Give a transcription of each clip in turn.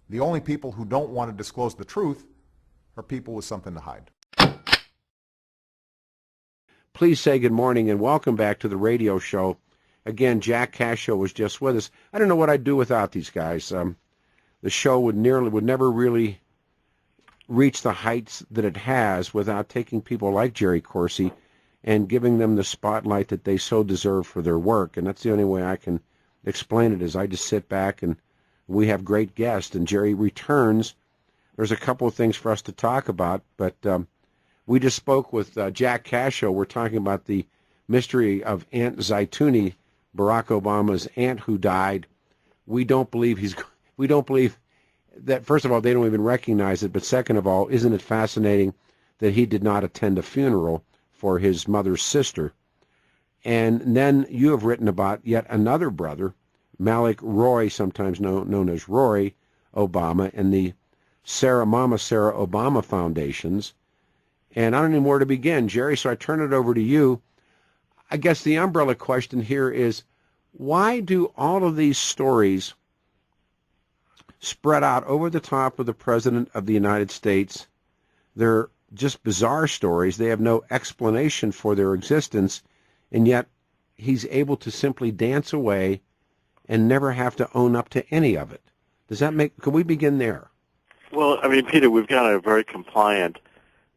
The only people who don't want to disclose the truth are people with something to hide. Please say good morning and welcome back to the radio show. Again, Jack Cascio was just with us. I don't know what I'd do without these guys. The show would never really reach the heights that it has without taking people like Jerry Corsi and giving them the spotlight that they so deserve for their work. And that's the only way I can explain it, is I just sit back and we have great guests, and Jerry returns. There's a couple of things for us to talk about, but we just spoke with Jack Cascio. We're talking about the mystery of Aunt Zeituni, Barack Obama's aunt who died. We don't believe that, first of all, they don't even recognize it, but second of all, isn't it fascinating that he did not attend a funeral for his mother's sister? And then you have written about yet another brother, Malik Roy, sometimes known as Roy Obama, and the Mama Sarah Obama Foundations. And I don't know where to begin, Jerry, so I turn it over to you. I guess the umbrella question here is, why do all of these stories spread out over the top of the President of the United States? They're just bizarre stories. They have no explanation for their existence, and yet he's able to simply dance away and never have to own up to any of it. Can we begin there? Well, I mean, Peter, we've got a very compliant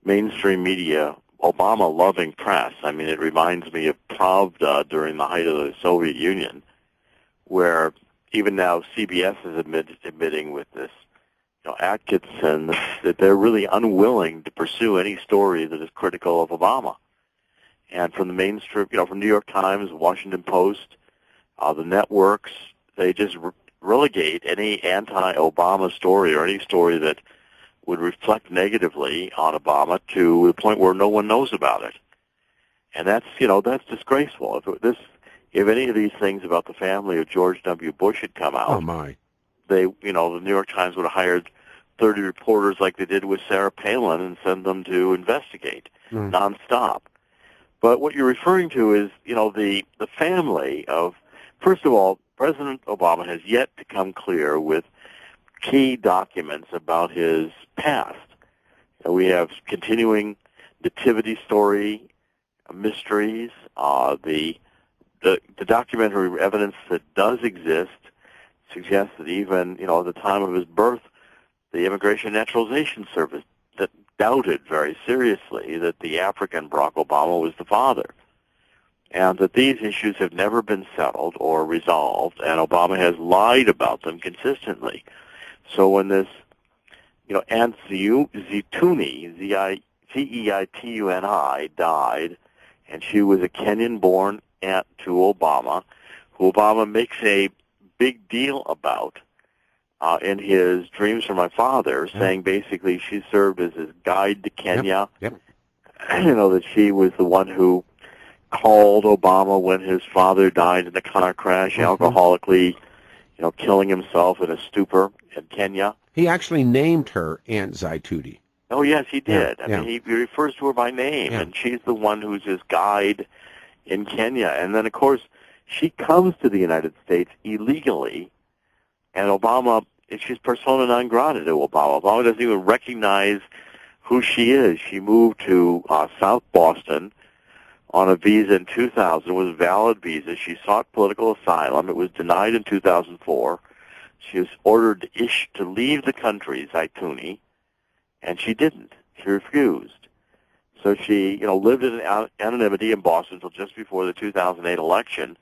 mainstream media, Obama-loving press. I mean, it reminds me of Pravda during the height of the Soviet Union, where even now CBS is admitting with this, Atkinson, that they're really unwilling to pursue any story that is critical of Obama. And from the mainstream, from New York Times, Washington Post, the networks, they just relegate any anti-Obama story or any story that would reflect negatively on Obama to the point where no one knows about it. And that's disgraceful. If any of these things about the family of George W. Bush had come out, oh my, the New York Times would have hired 30 reporters like they did with Sarah Palin and send them to investigate nonstop. But what you're referring to is, the family of, first of all, President Obama has yet to come clear with key documents about his past. We have continuing nativity story mysteries. The documentary evidence that does exist suggests that even, at the time of his birth, the Immigration and Naturalization Service that doubted very seriously that the African Barack Obama was the father, and that these issues have never been settled or resolved, and Obama has lied about them consistently. So when this, Aunt Zeituni, Zeituni, died, and she was a Kenyan-born aunt to Obama, who Obama makes a big deal about in his Dreams from My Father, saying basically she served as his guide to Kenya. Yep. That she was the one who called Obama when his father died in a car crash, alcoholically, killing himself in a stupor in Kenya. He actually named her Aunt Zeituni. Oh, yes, he did. Yeah, I mean, he refers to her by name, and she's the one who's his guide in Kenya. And then, of course, she comes to the United States illegally, and Obama, she's persona non grata to Obama. Obama doesn't even recognize who she is. She moved to South Boston on a visa in 2000. It was a valid visa. She sought political asylum. It was denied in 2004. She was ordered to leave the country, Zeituni, and she didn't. She refused. So she, lived in anonymity in Boston until just before the 2008 election,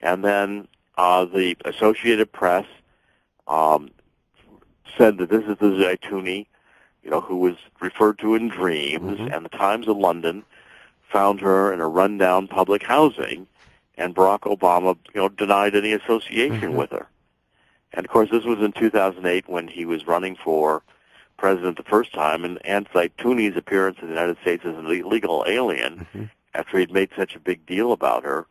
and then the Associated Press said that this is the Zeituni, who was referred to in dreams, and the Times of London found her in a rundown public housing, and Barack Obama, denied any association with her. And, of course, this was in 2008 when he was running for president the first time, and Aunt Zeituni's appearance in the United States as an illegal alien, after he'd made such a big deal about her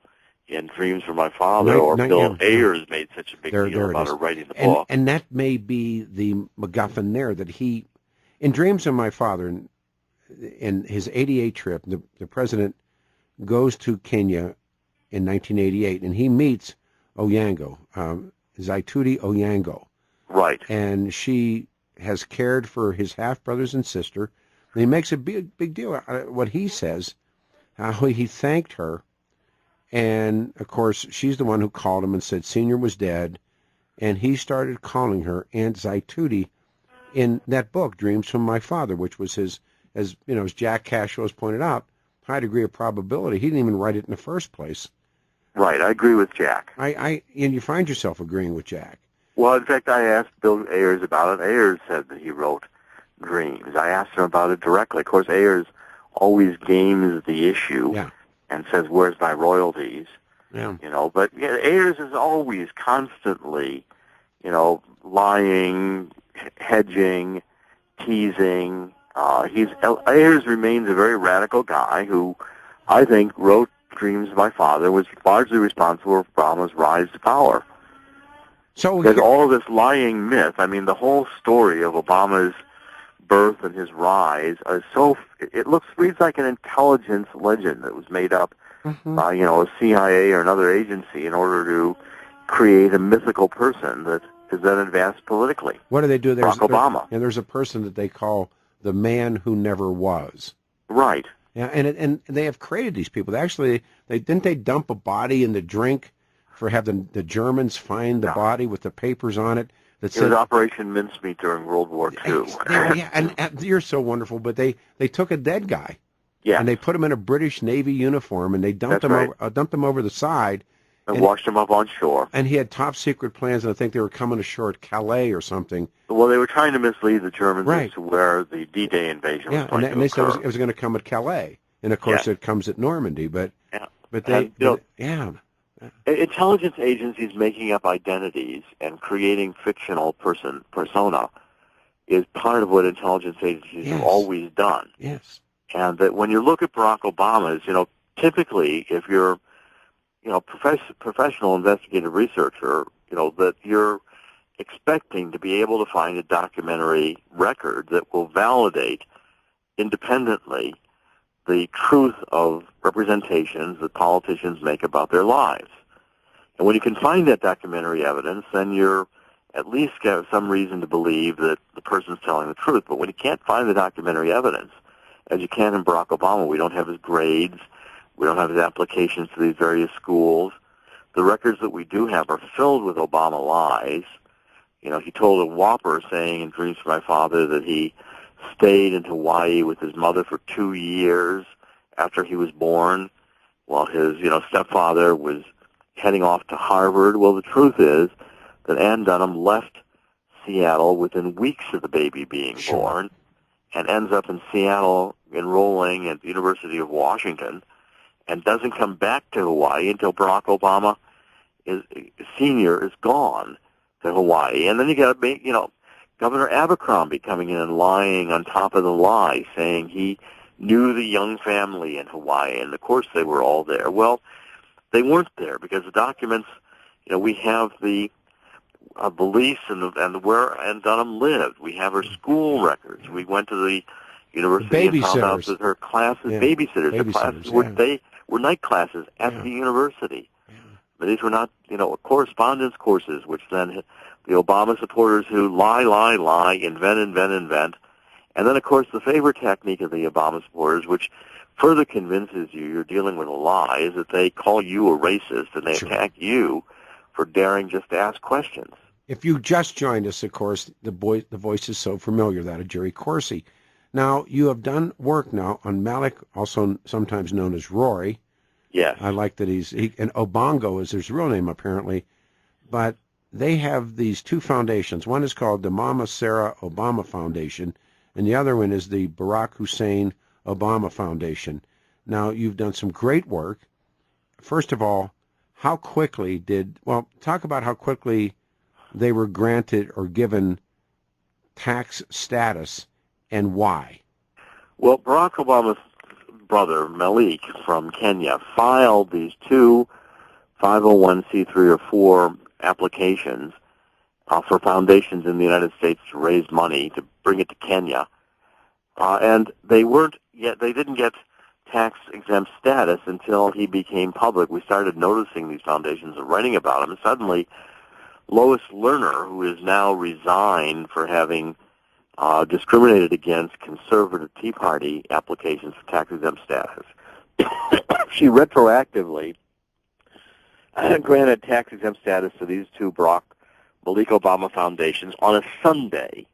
in Dreams from My Father, Bill Ayers made such a big deal about her writing the book. And that may be the MacGuffin there, that he, in Dreams of My Father, in his 88 trip, the president goes to Kenya in 1988, and he meets Onyango, Zaituni Onyango, Right. And she has cared for his half-brothers and sister. And he makes a big deal out of what he says, how he thanked her. And, of course, she's the one who called him and said Senior was dead. And he started calling her Aunt Zeituni in that book, Dreams from My Father, which was his, as Jack Cascio has pointed out, high degree of probability. He didn't even write it in the first place. Right. I agree with Jack. And you find yourself agreeing with Jack. Well, in fact, I asked Bill Ayers about it. Ayers said that he wrote Dreams. I asked him about it directly. Of course, Ayers always games the issue and says, "Where's my royalties?" Yeah. But Ayers is always constantly, lying, hedging, teasing. Ayers remains a very radical guy who I think wrote Dreams of My Father, was largely responsible for Obama's rise to power. So because all of this lying myth, the whole story of Obama's birth and his rise is reads like an intelligence legend that was made up by, a CIA or another agency in order to create a mythical person that is then advanced politically. What do they do? Barack Obama. And there's a person that they call the man who never was. Right. Yeah, and they have created these people. Didn't they dump a body in the drink for having the Germans find the body with the papers on it? It was Operation Mincemeat during World War II. Yeah, and you're so wonderful, but they took a dead guy. Yeah. And they put him in a British Navy uniform, and they dumped him over the side. And washed him up on shore. And he had top secret plans, and I think they were coming ashore at Calais or something. Well, they were trying to mislead the Germans as to where the D-Day invasion was going to and they said it was going to come at Calais. And, of course, it comes at Normandy. But intelligence agencies making up identities and creating fictional persona is part of what intelligence agencies have always done. Yes. And that when you look at Barack Obama's, typically if you're, professional investigative researcher, that you're expecting to be able to find a documentary record that will validate independently the truth of representations that politicians make about their lives. And when you can find that documentary evidence, then you're at least got some reason to believe that the person's telling the truth. But when you can't find the documentary evidence, as you can in Barack Obama, we don't have his grades, we don't have his applications to these various schools. The records that we do have are filled with Obama lies. He told a whopper saying in Dreams of My Father that he stayed in Hawaii with his mother for 2 years after he was born, while his, stepfather was heading off to Harvard. Well, the truth is that Ann Dunham left Seattle within weeks of the baby being born and ends up in Seattle enrolling at the University of Washington and doesn't come back to Hawaii until Barack Obama Senior is gone to Hawaii. And then you got, Governor Abercrombie coming in and lying on top of the lie, saying he knew the Young family in Hawaii, and of course they were all there. Well, they weren't there because the documents, we have the beliefs and where Ann Dunham lived. We have her school records. We went to the university and found out that her classes, babysitters, her classes were night classes at the university. Yeah. But these were not, correspondence courses, which then the Obama supporters who lie, invent. And then, of course, the favorite technique of the Obama supporters, which further convinces you you're dealing with a lie, is that they call you a racist and they attack you for daring just to ask questions. If you just joined us, of course, the voice is so familiar, that of Jerry Corsi. Now, you have done work now on Malik, also sometimes known as Rory. Yes. I like that and Obongo is his real name, apparently. But they have these two foundations. One is called the Mama Sarah Obama Foundation, and the other one is the Barack Hussein Obama Foundation. Now, you've done some great work. First of all, talk about how quickly they were granted or given tax status and why. Well, Barack Obama's brother, Malik, from Kenya, filed these two 501c3 or 4 applications for foundations in the United States to raise money to bring it to Kenya. And they didn't get tax-exempt status until he became public. We started noticing these foundations and writing about them, and suddenly Lois Lerner, who is now resigned for having discriminated against conservative Tea Party applications for tax-exempt status. She retroactively granted tax-exempt status to these two Malik Obama foundations on a Sunday.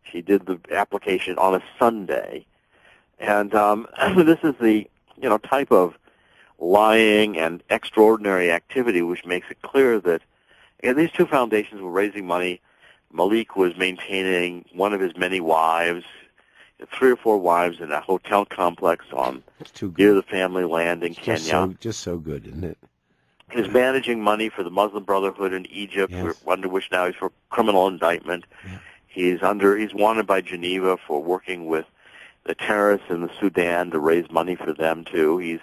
She did the application on a Sunday. And this is the type of lying and extraordinary activity which makes it clear that these two foundations were raising money. Malik was maintaining one of his many wives, 3 or 4 wives in a hotel complex near the family land in Kenya. Just so good, isn't it? He's managing money for the Muslim Brotherhood in Egypt, under which now he's for criminal indictment. Yeah. He's wanted by Geneva for working with the terrorists in the Sudan to raise money for them too. He's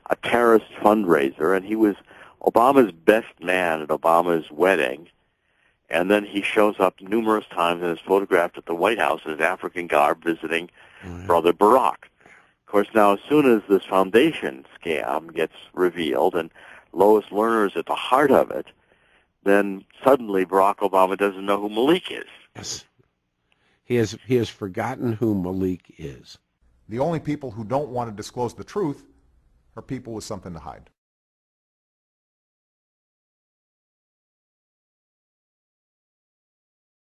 a terrorist fundraiser, and he was Obama's best man at Obama's wedding. And then he shows up numerous times and is photographed at the White House in his African garb visiting Brother Barack. Of course, now as soon as this foundation scam gets revealed and Lois Lerner is at the heart of it, then suddenly Barack Obama doesn't know who Malik is. Yes. He has forgotten who Malik is. The only people who don't want to disclose the truth are people with something to hide.